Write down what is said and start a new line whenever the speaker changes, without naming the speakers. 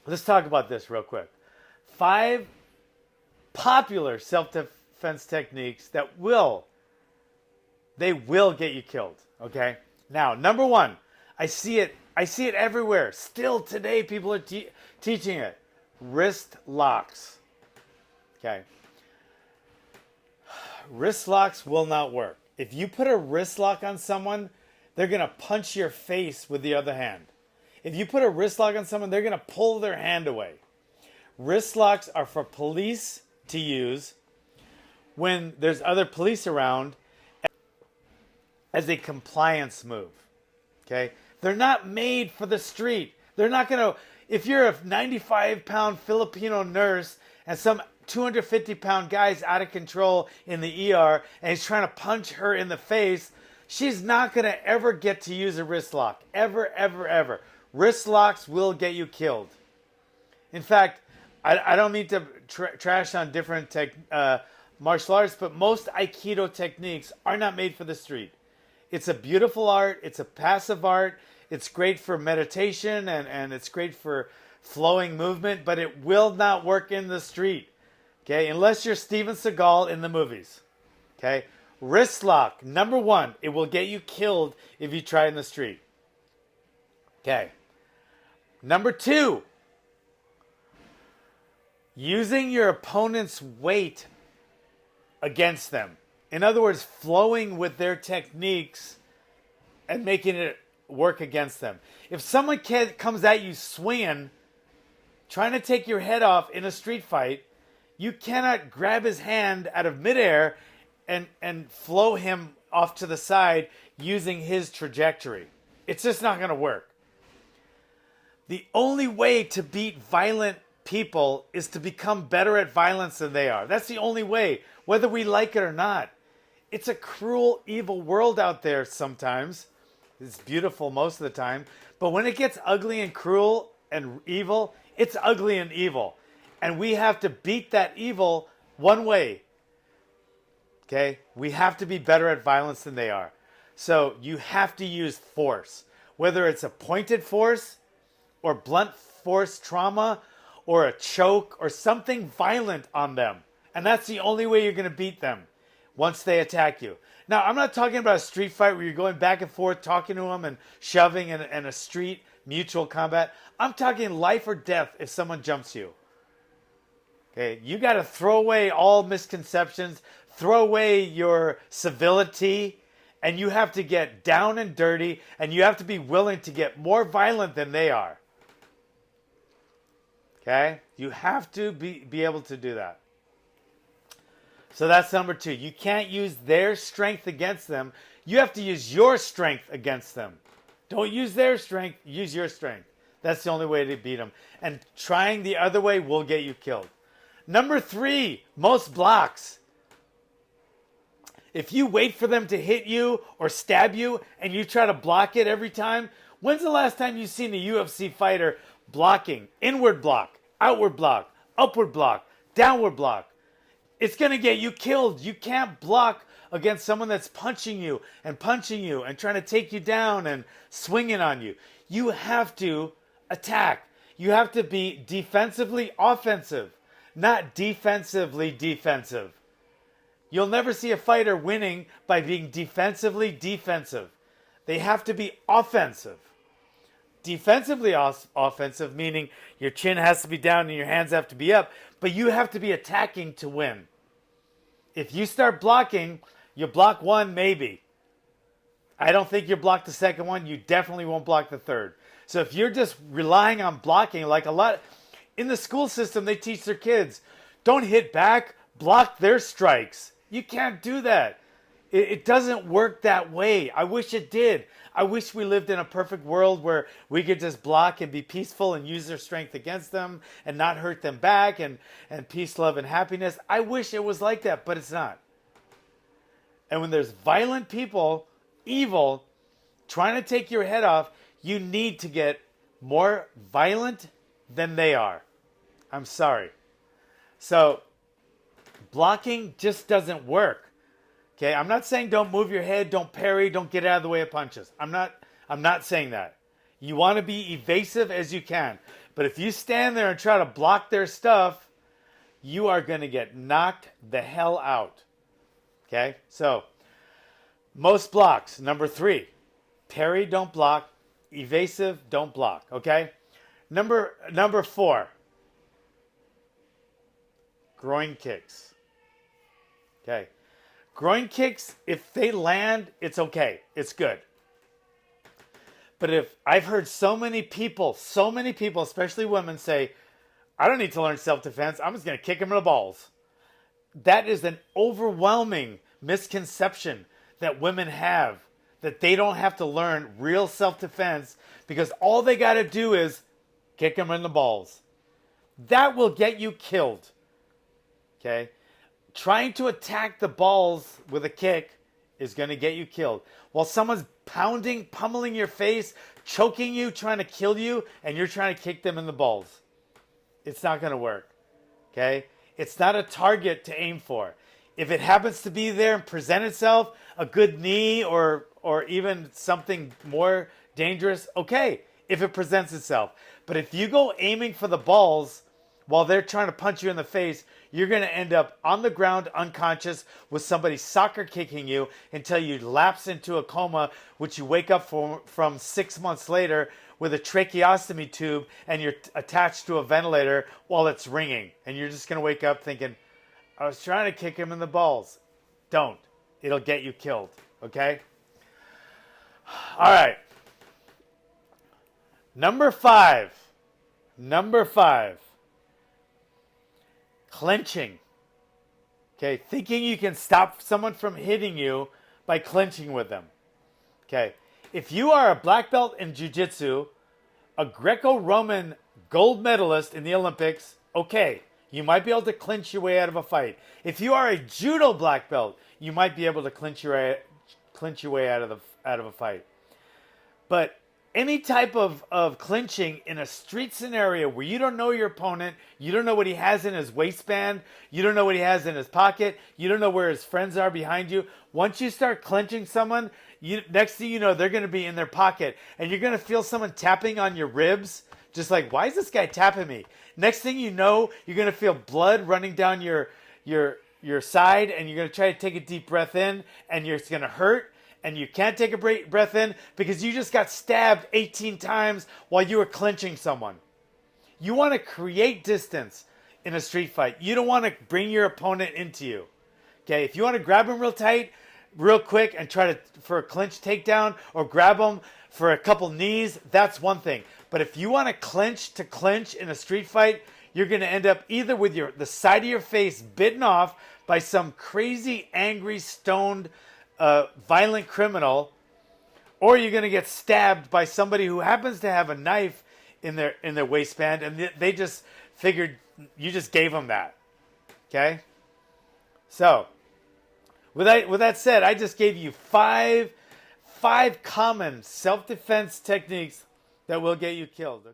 Let's talk about this real quick. 5 popular self-defense techniques that will get you killed. Okay. Now, number 1, I see it everywhere. Still today, people are teaching it. Wrist locks. Okay. Wrist locks will not work. If you put a wrist lock on someone, they're going to punch your face with the other hand. If you put a wrist lock on someone, they're going to pull their hand away. Wrist locks are for police to use when there's other police around as a compliance move. Okay? They're not made for the street. They're not going to, if you're a 95-pound Filipino nurse and some 250-pound guy's out of control in the ER and he's trying to punch her in the face, she's not going to ever get to use a wrist lock. Ever, ever, ever. Wrist locks will get you killed. In fact, I don't mean to trash on different martial arts, but most Aikido techniques are not made for the street. It's a beautiful art. It's a passive art. It's great for meditation and it's great for flowing movement, but it will not work in the street. Okay, unless you're Steven Seagal in the movies. Okay, wrist lock, number 1, it will get you killed if you try in the street. Okay, number 2, using your opponent's weight against them. In other words, flowing with their techniques and making it work against them. If someone comes at you swinging, trying to take your head off in a street fight, you cannot grab his hand out of midair and flow him off to the side using his trajectory. It's just not going to work. The only way to beat violent people is to become better at violence than they are. That's the only way, whether we like it or not. It's a cruel, evil world out there sometimes. It's beautiful most of the time. But when it gets ugly and cruel and evil, it's ugly and evil. And we have to beat that evil one way. Okay? We have to be better at violence than they are. So you have to use force. Whether it's a pointed force or blunt force trauma or a choke or something violent on them. And that's the only way you're going to beat them once they attack you. Now, I'm not talking about a street fight where you're going back and forth, talking to them and shoving and a street mutual combat. I'm talking life or death if someone jumps you. Okay, you got to throw away all misconceptions, throw away your civility, and you have to get down and dirty, and you have to be willing to get more violent than they are. Okay? You have to be able to do that. So that's number 2. You can't use their strength against them. You have to use your strength against them. Don't use their strength, use your strength. That's the only way to beat them. And trying the other way will get you killed. Number 3, most blocks. If you wait for them to hit you or stab you and you try to block it every time, when's the last time you've seen a UFC fighter blocking? Inward block, outward block, upward block, downward block. It's going to get you killed. You can't block against someone that's punching you and trying to take you down and swinging on you. You have to attack. You have to be defensively offensive, not defensively defensive. You'll never see a fighter winning by being defensively defensive. They have to be offensive. Defensively offensive, meaning your chin has to be down and your hands have to be up, but you have to be attacking to win. If you start blocking, you block one, maybe. I don't think you block the second one. You definitely won't block the third. So if you're just relying on blocking, like a lot in the school system, they teach their kids, don't hit back, block their strikes. You can't do that. It doesn't work that way. I wish it did. I wish we lived in a perfect world where we could just block and be peaceful and use their strength against them and not hurt them back and peace, love, and happiness. I wish it was like that, but it's not. And when there's violent people, evil, trying to take your head off, you need to get more violent than they are. I'm sorry. So blocking just doesn't work. Okay, I'm not saying don't move your head, don't parry, don't get out of the way of punches. I'm not saying that. You want to be evasive as you can. But if you stand there and try to block their stuff, you are going to get knocked the hell out. Okay? So, most blocks. Number 3, parry, don't block. Evasive, don't block. Okay? Number 4, groin kicks. Okay? Groin kicks, if they land, it's okay. It's good. But if I've heard so many people, especially women, say, I don't need to learn self-defense. I'm just going to kick him in the balls. That is an overwhelming misconception that women have, that they don't have to learn real self-defense because all they got to do is kick him in the balls. That will get you killed. Okay? Trying to attack the balls with a kick is going to get you killed. While someone's pummeling your face, choking you, trying to kill you, and you're trying to kick them in the balls. It's not going to work. Okay? It's not a target to aim for. If it happens to be there and present itself, a good knee or even something more dangerous, okay, if it presents itself. But if you go aiming for the balls while they're trying to punch you in the face, you're going to end up on the ground unconscious with somebody soccer kicking you until you lapse into a coma, which you wake up from 6 months later with a tracheostomy tube and you're attached to a ventilator while it's ringing. And you're just going to wake up thinking, I was trying to kick him in the balls. Don't. It'll get you killed. Okay? All right. Number 5. Clenching. Okay, thinking you can stop someone from hitting you by clenching with them. Okay, if you are a black belt in jiu-jitsu, a Greco-Roman gold medalist in the Olympics, okay, you might be able to clinch your way out of a fight. If you are a judo black belt, you might be able to clinch your way out of a fight. But any type of clinching in a street scenario where you don't know your opponent, you don't know what he has in his waistband, you don't know what he has in his pocket, you don't know where his friends are behind you. Once you start clinching someone, next thing you know, they're going to be in their pocket. And you're going to feel someone tapping on your ribs, just like, why is this guy tapping me? Next thing you know, you're going to feel blood running down your side, and you're going to try to take a deep breath in, and it's going to hurt. And you can't take a breath in because you just got stabbed 18 times while you were clinching someone. You want to create distance in a street fight. You don't want to bring your opponent into you. Okay, if you want to grab him real tight, real quick, and try for a clinch takedown or grab him for a couple knees, that's one thing. But if you want to clinch in a street fight, you're going to end up either with the side of your face bitten off by some crazy, angry, stoned, violent criminal, or you're going to get stabbed by somebody who happens to have a knife in their waistband, and they just figured you just gave them that. Okay? So, with that said, I just gave you five common self-defense techniques that will get you killed. Okay?